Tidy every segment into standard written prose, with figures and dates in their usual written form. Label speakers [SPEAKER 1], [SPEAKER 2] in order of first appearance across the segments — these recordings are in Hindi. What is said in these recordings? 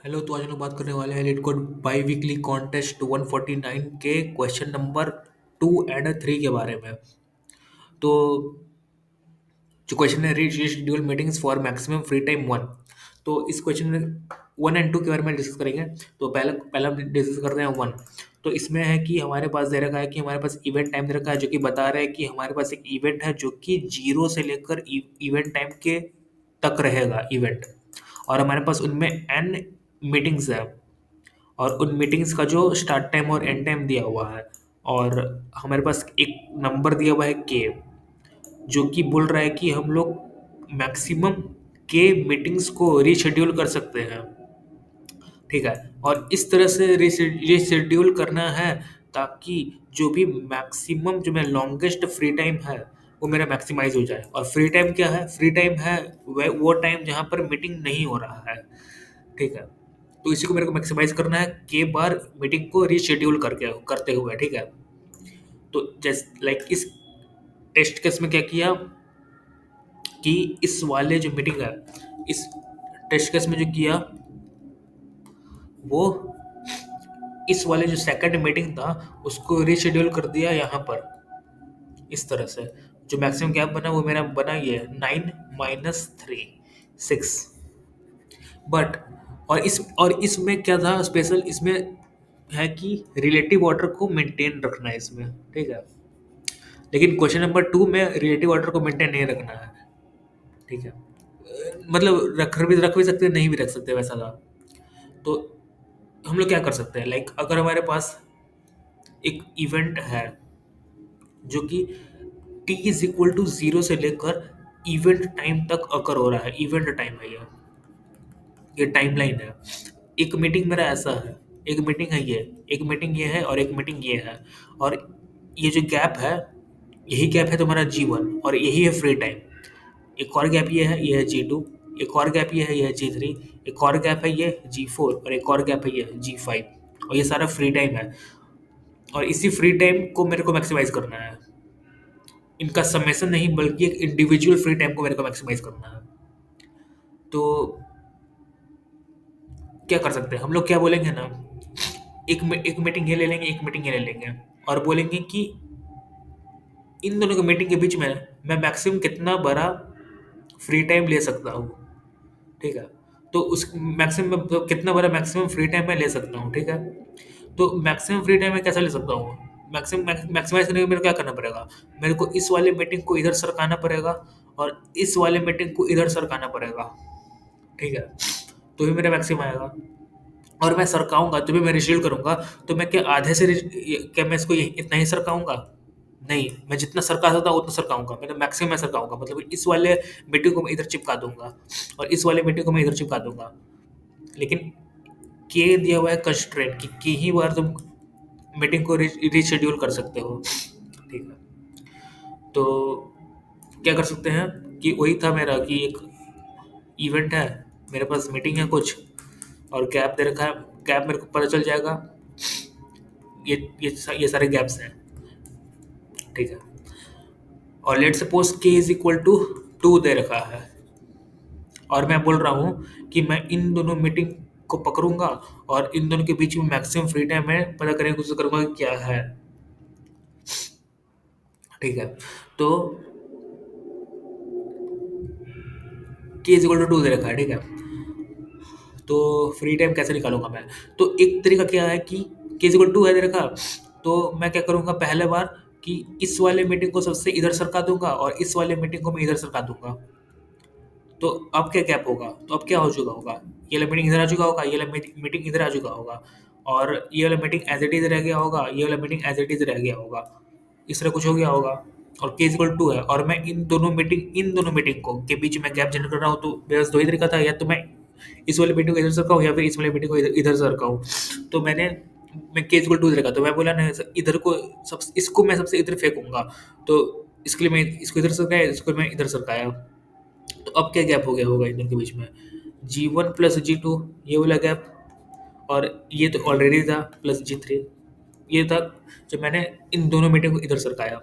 [SPEAKER 1] हेलो। तो आज हम लोग बात करने वाले हैं leet code by weekly contest 149 के क्वेश्चन नंबर 2 और 3 के बारे में। तो जो क्वेश्चन है, reach schedule meetings for maximum free time 1। तो इस क्वेश्चन में 1 और 2 के बारे में डिस्कस करेंगे। तो पहला पहला हम डिस्कस करते हैं 1। तो इसमें है कि हमारे पास दे रखा है कि हमारे पास इवेंट टाइम दे रखा है, जो कि बता रहा है कि हमारे पास एक इवेंट है जो कि 0 से लेकर इवेंट टाइम के तक रहेगा इवेंट। और हमारे पास उनमें n मीटिंग्स है, और उन मीटिंग्स का जो स्टार्ट टाइम और एंड टाइम दिया हुआ है। और हमारे पास एक नंबर दिया हुआ है के, जो कि बोल रहा है कि हम लोग मैक्सिमम के मीटिंग्स को रीशेड्यूल कर सकते हैं। ठीक है। और इस तरह से रीशेड्यूल करना है ताकि जो भी मैक्सिमम, जो मेरा लॉन्गेस्ट फ्री टाइम है, वो मेरा मैक्सिमाइज हो जाए। और फ्री टाइम क्या है? फ्री टाइम है वह वो टाइम जहाँ पर मीटिंग नहीं हो रहा है। ठीक है। तो इसी को मेरे को मैक्सिमाइज करना है के बार मीटिंग को रीशेड्यूल करके करते हुए। ठीक है। तो जैसे लाइक इस टेस्ट केस में क्या किया कि इस वाले जो मीटिंग है, इस टेस्ट केस में जो किया वो इस वाले जो सेकंड मीटिंग था उसको रीशेड्यूल कर दिया यहाँ पर। इस तरह से जो मैक्सिमम गैप बना वो मेरा बना ये 9 - 3 6। बट और इसमें क्या था स्पेशल, इसमें है कि रिलेटिव ऑर्डर को मेंटेन रखना है इसमें। ठीक है। लेकिन क्वेश्चन नंबर 2 में रिलेटिव ऑर्डर को मेंटेन नहीं रखना है। ठीक है। मतलब रख भी सकते हैं, नहीं भी रख सकते, वैसा था। तो हम लोग क्या कर सकते हैं, लाइक अगर हमारे पास एक इवेंट है जो कि t = 0 से लेकर इवेंट टाइम तक अकर हो रहा है, इवेंट टाइम है ये टाइमलाइन है। एक मीटिंग मेरा ऐसा है, एक मीटिंग है ये, एक मीटिंग ये है, और एक मीटिंग ये है। और ये जो गैप है, यही गैप है तुम्हारा G1, और यही है फ्री टाइम। एक और गैप ये है G2। एक और गैप ये है G3। एक और गैप है ये G4, और एक और गैप है ये G5। और ये सारा फ्री टाइम है। और इसी फ्री टाइम को मेरे को मैक्सिमाइज करना है। इनका समेशन नहीं, बल्कि एक इंडिविजुअल फ्री टाइम को मेरे को मैक्सिमाइज करना है। तो क्या कर सकते हैं हम लोग? क्या बोलेंगे ना, एक मीटिंग ये ले लेंगे, एक मीटिंग ये ले लेंगे, और बोलेंगे कि इन दोनों के मीटिंग के बीच में मैं मैक्सिमम कितना बड़ा फ्री टाइम ले सकता हूँ। ठीक है। तो उस मैक्सिमम कितना बड़ा मैक्सिमम फ्री टाइम मैं ले सकता हूँ। ठीक है। तो मैक्सिमम फ्री टाइम मैं कैसे ले सकता हूँ? मैक्सिमाइज करने के लिए मेरे को क्या करना पड़ेगा? मेरे को इस वाले मीटिंग को इधर सरकाना पड़ेगा, और इस वाले मीटिंग को इधर सरकाना पड़ेगा। ठीक है। तो भी मेरा मैक्सिमम आएगा। और मैं सरकाऊंगा तो भी मैं रिशील करूंगा, तो मैं क्या आधे से क्या मैं इसको इतना ही सरकाऊंगा? नहीं, मैं जितना सरका सकता हूँ उतना सरकाऊंगा। मैं मैक्सिमम मैं सरकाऊंगा, मतलब इस वाले मीटिंग को मैं इधर चिपका दूंगा, और इस वाले मीटिंग को मैं इधर चिपका दूंगा। लेकिन के दिया हुआ है कंस्ट्रेंट कि ही बार तुम मीटिंग को रीशेड्यूल कर सकते हो। ठीक है। तो क्या कर सकते हैं कि वही था मेरा कि एक इवेंट है, मेरे पास मीटिंग है कुछ, और गैप दे रखा है। गैप मेरे को पता चल जाएगा, ये सारे गैप्स हैं। ठीक है। और लेट सपोज k = 2 दे रखा है, और मैं बोल रहा हूँ कि मैं इन दोनों मीटिंग को पकड़ूंगा, और इन दोनों के बीच में मैक्सिमम फ्री टाइम है पता करने की कोशिश करूंगा कि क्या है। ठीक है। तो k = 2 दे रखा है। ठीक है। तो फ्री टाइम कैसे निकालूंगा मैं? तो एक तरीका क्या है कि k = 2 है दे रखा, तो मैं क्या करूंगा पहले बार कि इस वाले मीटिंग को सबसे इधर सरका दूंगा, और इस वाले मीटिंग को मैं इधर सरका दूंगा। तो अब क्या गैप होगा? तो अब क्या हो चुका होगा? ये वाला मीटिंग इधर आ चुका होगा, ये वाला मीटिंग इधर आ चुका होगा, और ये वाला मीटिंग एज इट इज रह गया होगा, ये वाला मीटिंग एज इट इज रह गया होगा। इस तरह कुछ हो गया होगा। और k = 2 है, और मैं इन दोनों मीटिंग को के बीच में गैप जनरेट कर रहा हूँ। तो मेरा बस दो ही तरीका था, या तो मैं इस वाले मीटिंग को इधर सरकाऊँ, या फिर इस वाले मीटिंग को इधर इधर सरकाऊँ। तो मैं k = 2 देखा, तो मैं बोला ना इधर को, सब इसको मैं सबसे इधर फेंकूंगा। तो इसके लिए मैं इसको इधर सरकाया, इसको मैं इधर सरकाया। तो अब क्या गैप हो गया होगा इन दोनों के बीच में? G1 + G2, ये वाला गैप। और ये तो ऑलरेडी था, +G3 ये था, जब मैंने इन दोनों मीटिंग को इधर सरकाया।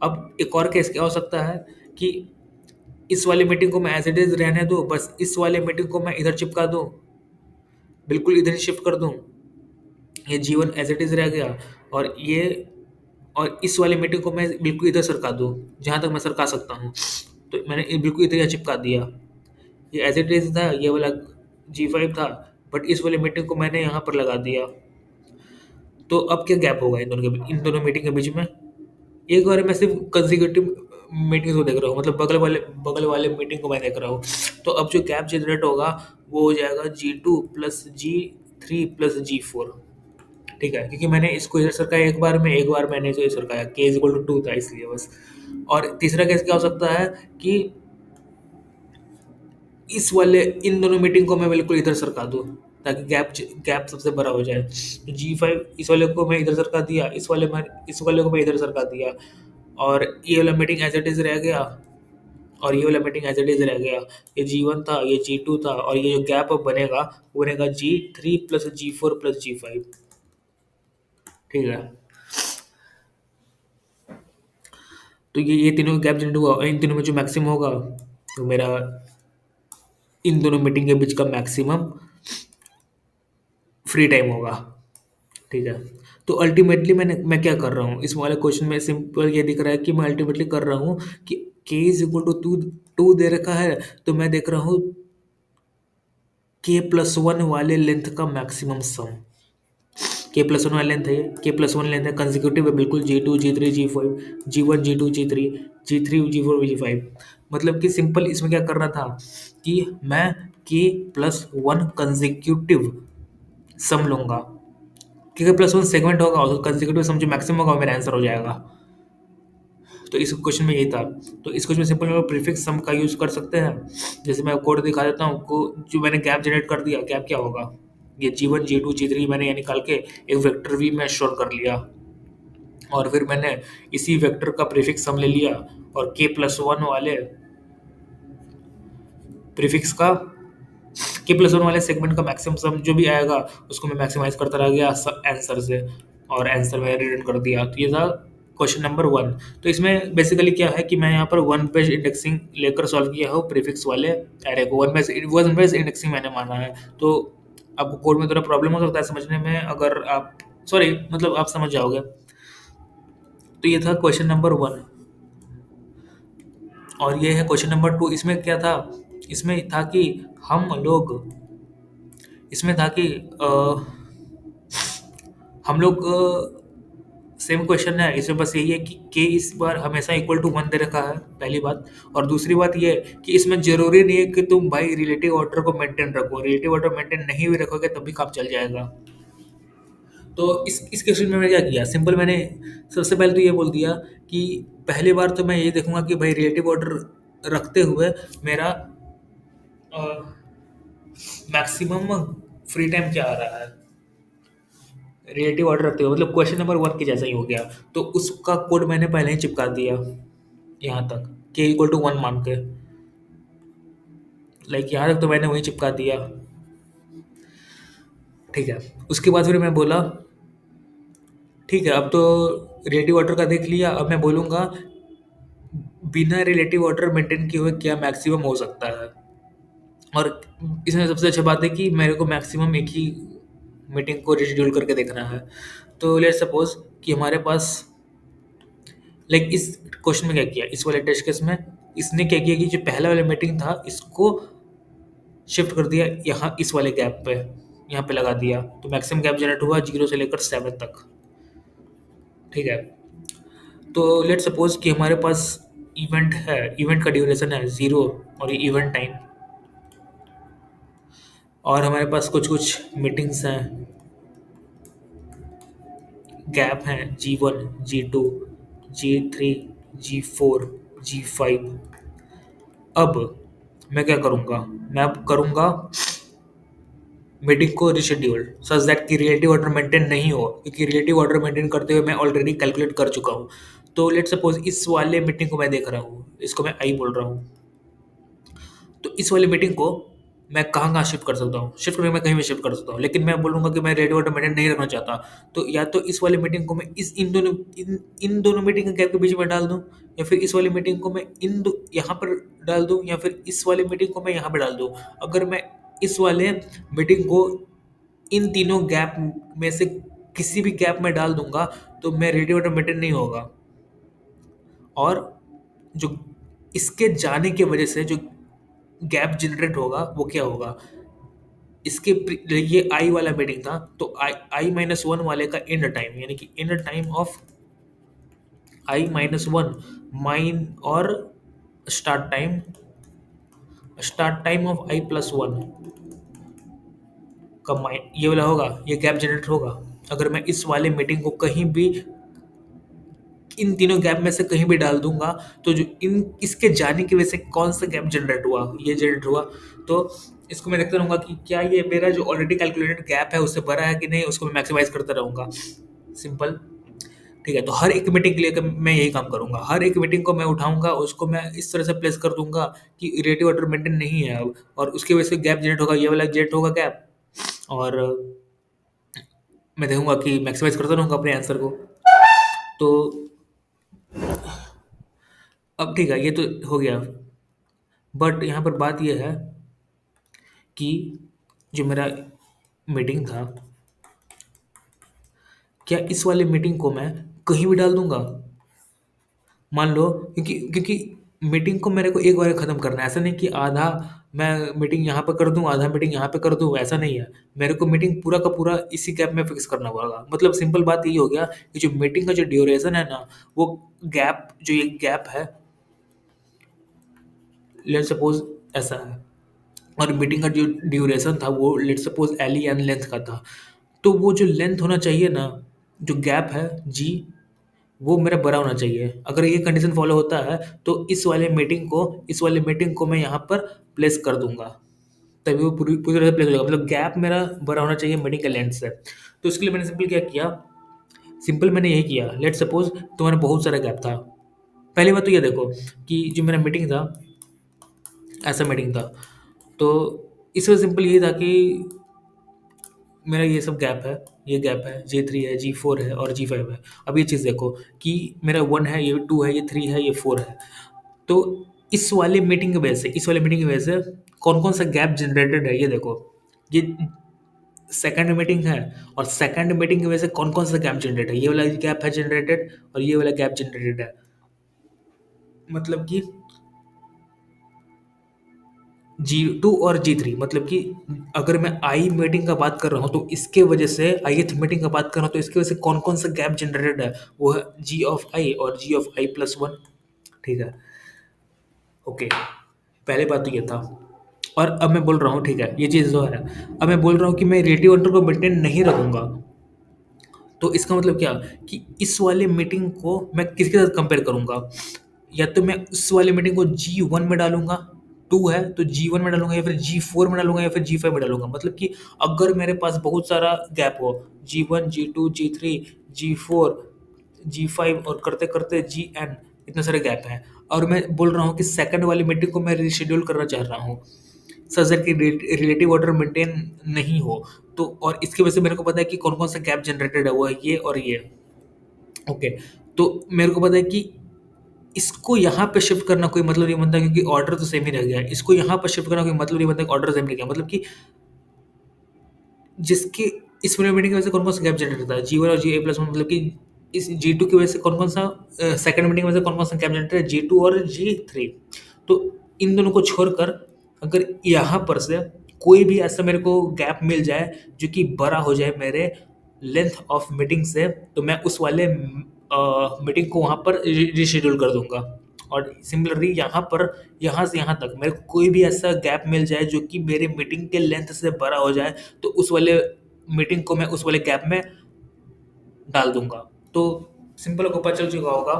[SPEAKER 1] अब एक और केस क्या हो सकता है कि इस वाली मीटिंग को मैं एज इट इज रहने दूँ, बस इस वाले मीटिंग को मैं इधर चिपका दूँ, बिल्कुल इधर शिफ्ट कर दूं, ये जीवन एज इट इज रह गया, और ये और इस वाली मीटिंग को मैं बिल्कुल इधर सरका दूं, जहां तक मैं सरका सकता हूँ। तो मैंने ये बिल्कुल इधर यहाँ चिपका दिया, ये एज इट इज था, ये वाला G5 था, बट इस वाली मीटिंग को मैंने यहाँ पर लगा दिया। तो अब क्या गैप होगा इन दोनों मीटिंग के बीच में? एक बार मैं सिर्फ कंसेक्यूटिव मीटिंग्स को देख रहा हूँ, मतलब बगल वाले मीटिंग को मैं देख रहा हूँ। तो अब जो गैप जनरेट होगा वो हो जाएगा G2 plus G3 plus G4। ठीक है, क्योंकि मैंने इसको इधर सरकाया एक बार मैंने इसे सरकाया, k इज इक्वल टू 2 था इसलिए बस। और तीसरा केस क्या हो सकता है कि इस वाले इन दोनों मीटिंग को मैं बिल्कुल इधर सरका दूँ, ताकि गैप सबसे बड़ा हो जाए। तो G5 इस वाले को मैं इधर सरका दिया, इस वाले को मैं इधर सरका दिया, और ये वाला मीटिंग एज इट इज रह गया, और ये वाला मीटिंग एज इट इज रह गया। ये G1 था, ये G2 था, और ये जो गैप अब बनेगा वो बनेगा G3 plus G4 plus G5। ठीक है, तो ये तीनों गैप जनरेट हुआ, और इन तीनों में जो मैक्सिमम होगा तो मेरा इन दोनों मीटिंग के बीच का मैक्सिमम फ्री टाइम होगा। ठीक है, तो अल्टीमेटली मैं क्या कर रहा हूँ इस वाले क्वेश्चन में? सिंपल ये दिख रहा है कि मैं अल्टीमेटली कर रहा हूँ कि k is equal to two two दे रखा है, तो मैं देख रहा हूँ k+1 वाले लेंथ का मैक्सिमम सम। k+1 वाले लेंथ है, k+1 लेंथ है, कंसेक्यूटिव है बिल्कुल, G2 G3 G5, G1 G2 G3 G4 G5। मतलब कि सिंपल इसमें क्या करना था कि मैं k+1 कंसेक्यूटिव सम लूंगा, क्योंकि +1 सेगमेंट होगा और कंसेक्यूटिव सम जो मैक्सिमम होगा वो मेरा आंसर हो जाएगा। तो इस क्वेश्चन में यही था। तो इस क्वेश्चन में सिंपल हम प्रीफिक्स सम का यूज़ कर सकते हैं। जैसे मैं कोड दिखा देता हूँ को, जो मैंने गैप जनरेट कर दिया, गैप क्या होगा, ये G1 G2 G3 मैंने ये निकाल के एक वेक्टर वी में स्टोर कर लिया, और फिर मैंने इसी वेक्टर का प्रीफिक्स सम ले लिया, और k+1 वाले प्रीफिक्स का k+1 वाले सेगमेंट का मैक्सिमम सम जो भी आएगा उसको मैं मैक्सिमाइज करता रह गया आंसर से, और आंसर में रिटर्न कर दिया। तो ये था क्वेश्चन नंबर 1। तो इसमें बेसिकली क्या है कि मैं यहाँ पर वन पेज इंडेक्सिंग लेकर सॉल्व किया हूँ प्रीफिक्स वाले एरे को, वन पेज इंडेक्सिंग मैंने माना है। तो आपको कोड में थोड़ा प्रॉब्लम हो सकता है समझने में, अगर आप सॉरी मतलब आप समझ जाओगे। तो ये था क्वेश्चन नंबर 1, और ये है क्वेश्चन नंबर 2। इसमें क्या था, इसमें था कि हम लोग इसमें था कि हम लोग सेम क्वेश्चन है, इसमें बस यही है कि k इस बार हमेशा इक्वल टू 1 दे रखा है, पहली बात। और दूसरी बात ये है कि इसमें ज़रूरी नहीं है कि तुम भाई रिलेटिव ऑर्डर को मेंटेन रखो, रिलेटिव ऑर्डर मेंटेन नहीं भी रखोगे तब भी काम चल जाएगा। तो इस क्वेश्चन में मैंने क्या किया, सिंपल मैंने सबसे पहले तो ये बोल दिया कि पहली बार तो मैं ये देखूंगा कि भाई रिलेटिव ऑर्डर रखते हुए मेरा मैक्सिमम फ्री टाइम क्या आ रहा है, रिलेटिव ऑर्डर रखते हुए, मतलब क्वेश्चन नंबर 1 के जैसा ही हो गया। तो उसका कोड मैंने पहले ही चिपका दिया यहाँ तक, k इक्वल टू 1 मान के, लाइक यहाँ तक तो मैंने वही चिपका दिया। ठीक है, उसके बाद फिर मैं बोला ठीक है अब तो रिलेटिव ऑर्डर का देख लिया, अब मैं बोलूँगा बिना रिलेटिव ऑर्डर मेंटेन किए हुए क्या मैक्सिमम हो सकता है। और इसमें सबसे अच्छी बात है कि मेरे को मैक्सिमम एक ही मीटिंग को रिशेड्यूल करके देखना है। तो लेट्स सपोज कि हमारे पास लाइक इस क्वेश्चन में क्या किया, इस वाले टेस्ट केस में इसने क्या किया कि जो पहला वाला मीटिंग था इसको शिफ्ट कर दिया यहाँ इस वाले गैप पे, यहाँ पे लगा दिया। तो मैक्सिमम गैप जनरेट हुआ 0 से लेकर 7 तक। ठीक है, तो लेट सपोज कि हमारे पास इवेंट है, इवेंट का ड्यूरेशन है 0 और ये इवेंट टाइम, और हमारे पास कुछ कुछ मीटिंग्स हैं, गैप हैं G1 G2 G3 G4 G5। अब मैं क्या करूँगा, मैं अब करूँगा मीटिंग को रिशेड्यूल सच दैट कि रिलेटिव ऑर्डर मेंटेन नहीं हो, क्योंकि रिलेटिव ऑर्डर मेंटेन करते हुए मैं ऑलरेडी कैलकुलेट कर चुका हूँ। तो लेट सपोज इस वाले मीटिंग को मैं देख रहा हूँ, इसको मैं आई बोल रहा हूँ। तो इस वाली मीटिंग को मैं कहाँ शिफ्ट कर सकता हूँ, शिफ्ट करके मैं कहीं भी शिफ्ट कर सकता हूँ, लेकिन मैं बोलूँगा कि मैं रिलेटिव ऑर्डर मेंटेन नहीं रखना चाहता। तो या तो इस वाली मीटिंग को मैं इन दोनों मीटिंग के गैप के बीच में डाल दूँ, या फिर इस वाली मीटिंग को मैं यहाँ पर डाल दूँ, या फिर इस वाली मीटिंग को मैं यहाँ पे डाल दूँ। अगर मैं इस वाले मीटिंग को इन तीनों गैप में से किसी भी गैप में डाल दूंगा तो मैं रेडियो ऑटोमेटेड नहीं होगा। और जो इसके जाने की वजह से जो गैप जनरेट होगा वो क्या होगा, ये आई वाला मीटिंग था तो आई-1 वाले का एंड टाइम यानी कि and time of I-1 mine और स्टार्ट टाइम ऑफ I+1 का माइन ये वाला होगा, ये गैप जनरेट होगा। अगर मैं इस वाले मीटिंग को कहीं भी इन तीनों गैप में से कहीं भी डाल दूंगा तो जो इन इसके जाने की वजह से कौन सा गैप जनरेट हुआ, ये जनरेट हुआ। तो इसको मैं देखता रहूंगा कि क्या ये मेरा जो ऑलरेडी कैलकुलेटेड गैप है उससे बड़ा है कि नहीं, उसको मैं मैक्सिमाइज करता रहूंगा। सिंपल। ठीक है, तो हर एक मीटिंग के लिए मैं यही काम करूंगा, हर एक मीटिंग को मैं उठाऊंगा, उसको मैं इस तरह से प्लेस कर दूंगा कि रेडियो ऑर्डर मेंटेन नहीं है अब, और उसकी वजह से गैप जनरेट होगा, ये वाला जनरेट होगा गैप। और मैं देखूंगा कि मैक्सिमाइज करता रहूंगा अपने आंसर को। तो अब ठीक है, ये तो हो गया। बट यहाँ पर बात यह है कि जो मेरा मीटिंग था, क्या इस वाली मीटिंग को मैं कहीं भी डाल दूंगा? मान लो, क्योंकि क्योंकि मीटिंग को मेरे को एक बार ख़त्म करना है, ऐसा नहीं कि आधा मैं मीटिंग यहाँ पे कर दूँ, आधा मीटिंग यहाँ पे कर दूँ, ऐसा नहीं है। मेरे को मीटिंग पूरा का पूरा इसी गैप में फिक्स करना पड़ेगा। मतलब सिंपल बात ये हो गया कि जो मीटिंग का जो ड्यूरेशन है ना, वो गैप, जो ये गैप है, लेट्स सपोज ऐसा है, और मीटिंग का जो ड्यूरेशन था वो let's suppose L E N length का था, तो वो जो लेंथ होना चाहिए ना, जो गैप है जी, वो मेरा बड़ा होना चाहिए। अगर ये कंडीशन फॉलो होता है तो इस वाले मीटिंग को मैं यहाँ पर प्लेस कर दूंगा, तभी वो पूरी पूरी तरह से प्लेस हो जाएगा। मतलब गैप मेरा बड़ा होना चाहिए मीटिंग के लेंथ से। तो इसके लिए मैंने सिंपल क्या किया, सिंपल मैंने यही किया, लेट सपोज तुम्हारा बहुत सारा गैप था। पहली बात तो ये देखो कि जो मेरा मीटिंग था, ऐसा मीटिंग था, तो इसमें सिंपल ये था कि मेरा ये सब गैप है, ये गैप है, J3 है, G4 है और G5 है। अब ये चीज़ देखो कि मेरा 1 है, ये 2 है, ये 3 है, ये 4 है। तो इस वाले मीटिंग की वजह से कौन-कौन सा गैप जनरेटेड है ये देखो। ये सेकंड मीटिंग है, और सेकंड मीटिंग की वजह से कौन-कौन सा गैप जनरेट है, ये वाला गैप है जनरेटेड, और ये वाला गैप जनरेटेड है। मतलब कि G2 और G3, मतलब कि अगर मैं आई मीटिंग का बात कर रहा हूँ तो इसके वजह से ith मीटिंग का बात कर रहा हूँ तो इसकी वजह से कौन-कौन सा गैप जनरेटेड है, वो है G ऑफ I और G ऑफ I+1। ठीक है, ओके, पहले बात तो ये था। और अब मैं बोल रहा हूँ, ठीक है, ये चीज़ जो है, अब मैं बोल रहा हूँ कि मैं रेडियो अंडर को मेंटेन नहीं रखूँगा। तो इसका मतलब क्या कि इस वाले मीटिंग को मैं किसके साथ कंपेयर करूँगा? या तो मैं उस वाले मीटिंग को G1 में डालूँगा, 2 है तो G1 में डालूँगा, या फिर G4 में डालूँगा, या फिर G5 में डालूँगा। मतलब कि अगर मेरे पास बहुत सारा गैप हो, G1, G2, G3, G4, G5 और करते-करते Gn, इतने सारे गैप हैं, और मैं बोल रहा हूँ कि सेकंड वाली मीटिंग को मैं रीशेड्यूल करना चाह रहा हूँ, सच दैट कि रिलेटिव ऑर्डर मेंटेन नहीं हो। तो और इसकी वजह से मेरे को पता है कि कौन-कौन सा गैप जनरेटेड है, वो है ये और ये। ओके, तो मेरे को पता है कि इसको यहाँ पे शिफ्ट करना कोई मतलब नहीं बनता, क्योंकि ऑर्डर तो सेम ही रह गया है। इसको यहाँ पर शिफ्ट करना कोई मतलब नहीं बनता कि ऑर्डर सेम रह गया। मतलब कि जिसके इस वाले मीटिंग की वजह से कौन-कौन सा गैप जनरेट होता है, G1 और Ga+1, मतलब कि इस G2 की वजह से कौन-कौन सा सेकंड मीटिंग की वजह से कौन-कौन सा गैप जनरेट है, G2 और G3। तो इन दोनों को छोड़कर अगर यहाँ पर से कोई भी ऐसा मेरे को गैप मिल जाए जो कि बड़ा हो जाए मेरे लेंथ ऑफ मीटिंग से, तो मैं उस वाले मीटिंग को वहाँ पर रीशेड्यूल कर दूँगा। और सिमिलरली यहाँ पर, यहाँ से यहाँ तक मेरे को कोई भी ऐसा गैप मिल जाए जो कि मेरे मीटिंग के लेंथ से बड़ा हो जाए, तो उस वाले मीटिंग को मैं उस वाले गैप में डाल दूँगा। तो सिंपल आपको पता चल चुका होगा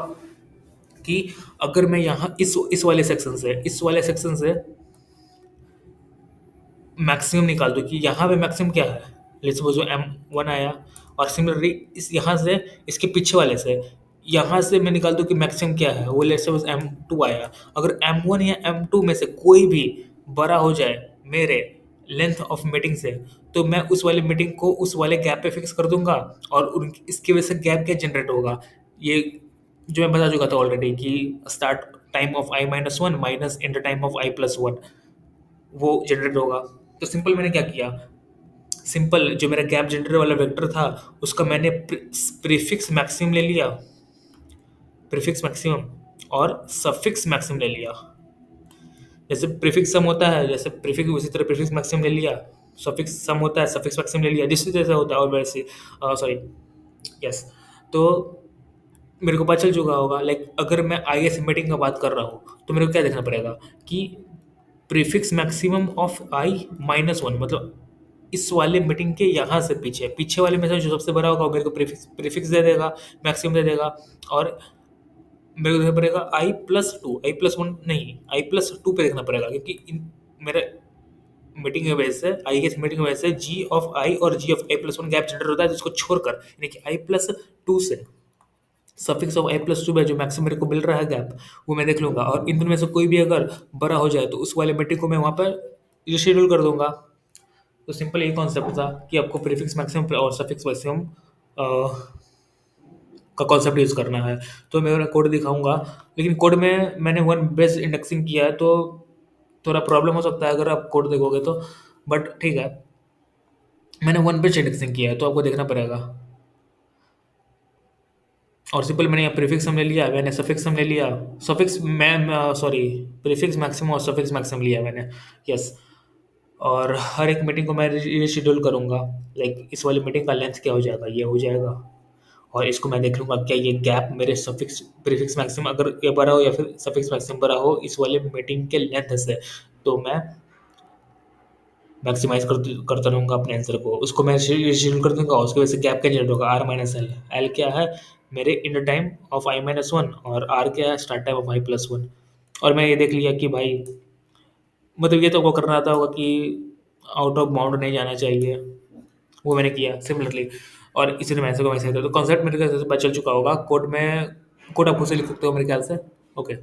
[SPEAKER 1] कि अगर मैं यहाँ इस वाले सेक्शन से मैक्सिमम निकाल दो कि यहाँ पे मैक्सिमम क्या है, लेट्स सपोज जो M1 आया, और सिमिलरली इस यहाँ से इसके पीछे वाले से यहाँ से मैं निकाल दूँ कि मैक्सिमम क्या है, वो लेट्स सपोज M2 आया। अगर M1 या M2 में से कोई भी बड़ा हो जाए मेरे लेंथ ऑफ मीटिंग से, तो मैं उस वाले मीटिंग को उस वाले गैप पे फिक्स कर दूंगा, और इसकी वजह से गैप क्या जनरेट होगा, ये जो मैं बता चुका था ऑलरेडी कि start time of I-1 minus and time of I+1, वो जनरेट होगा। तो सिंपल मैंने क्या किया, सिंपल जो मेरा गैप जनरेटर वाला वेक्टर था उसका मैंने प्रीफिक्स मैक्सिमम ले लिया, प्रीफिक्स मैक्सिमम, और सफिक्स मैक्सिमम ले लिया। जैसे प्रीफिक्स सम होता है, जैसे प्रीफिक्स उसी तरह प्रीफिक्स मैक्सिमम ले लिया, सफिक्स सम होता है सफिक्स मैक्सिमम ले लिया, जिस जैसा होता है और वैसे सॉरी, यस। तो मेरे को पता चल चुका होगा, लाइक अगर मैं आई एस मीटिंग का बात कर रहा हूँ तो मेरे को क्या देखना पड़ेगा कि prefix maximum of I minus one, मतलब इस वाले मीटिंग के यहाँ से पीछे पीछे वाले में से जो सबसे बड़ा होगा वो मेरे को प्रीफिक्स प्रीफिक्स दे देगा, मैक्सिमम दे देगा। और मेरे को देखना पड़ेगा आई plus to, I plus one नहीं, आई प्लस टू पे देखना पड़ेगा, क्योंकि मेरे मीटिंग की वजह से, आई गेस मीटिंग की वजह से जी ऑफ आई और G of i plus one gap generate होता है, जिसको छोड़कर यानी कि आई प्लस टू से suffix of i plus two में जो मैक्सिमम मेरे को मिल रहा है गैप, वो मैं देख लूंगा, और इन दोनों में से कोई भी अगर बड़ा हो जाए तो उस वाले मीटिंग को मैं वहाँ पर रिशेड्यूल कर दूंगा। तो सिंपल यही कॉन्सेप्ट था कि आपको प्रीफिक्स मैक्सिमम और सफिक्स मैक्सिमम का कॉन्सेप्ट यूज़ करना है। तो मैं मेरा कोड दिखाऊंगा, लेकिन कोड में मैंने वन बेस इंडेक्सिंग किया है, तो थोड़ा प्रॉब्लम हो सकता है अगर आप कोड देखोगे तो, बट ठीक है। मैंने वन बेस इंडेक्सिंग किया है तो आपको देखना पड़ेगा। और सिंपल मैंने यहाँ प्रीफिक्स सम ले लिया, मैंने सफिक्स सम ले लिया, सफिक्स मैं सॉरी, प्रीफिक्स मैक्सिमम और सफिक्स मैक्सिमम लिया मैंने, यस। और हर एक मीटिंग को मैं शेड्यूल करूँगा, लाइक इस वाली मीटिंग का लेंथ क्या हो जाएगा, ये हो जाएगा, और इसको मैं देख लूँगा क्या ये गैप मेरे सफिक्स प्रीफिक्स मैक्सिमम अगर ये बड़ा हो या फिर सफिक्स मैक्सिमम बड़ा हो इस वाले मीटिंग के लेंथ से, तो मैं मैक्सिमाइज करता रहूँगा अपने आंसर को, उसको मैं शेड्यूल कर दूंगा, उसकी वजह से गैप क्या जनरेट होगा, आर माइनस एल। एल क्या है, मेरे in time of I minus one, और आर क्या है, start time of i plus one. और मैं ये देख लिया कि भाई, मतलब ये तो वो करना आता होगा कि आउट ऑफ बाउंड नहीं जाना चाहिए, वो मैंने किया सिमिलरली, और इसी में ऐसे को वैसे तो कॉन्सेप्ट मेरे ख्याल से पता चल चुका होगा। कोड में कोड आप खुद से लिख सकते हो मेरे ख्याल से। ओके।